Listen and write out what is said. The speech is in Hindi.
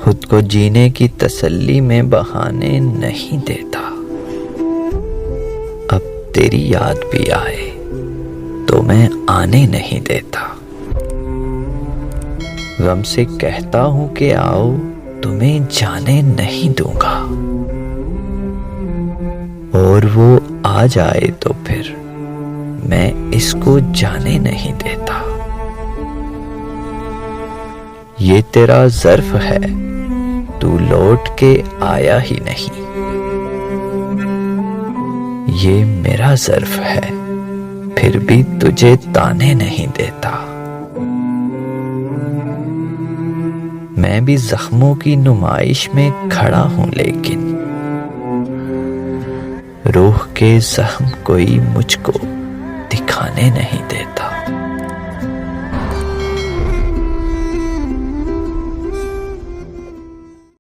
खुद को जीने की तसल्ली में बहाने नहीं देता। अब तेरी याद भी आए तो मैं आने नहीं देता। गम से कहता हूं कि आओ, तुम्हें जाने नहीं दूंगा। और वो आ जाए तो फिर मैं इसको जाने नहीं देता। ये तेरा ज़र्फ है, तू लौट के आया ही नहीं। ये मेरा ज़र्फ है, फिर भी तुझे ताने नहीं देता। मैं भी जख्मों की नुमाइश में खड़ा हूं, लेकिन रूह के जख्म कोई मुझको दिखाने नहीं देता।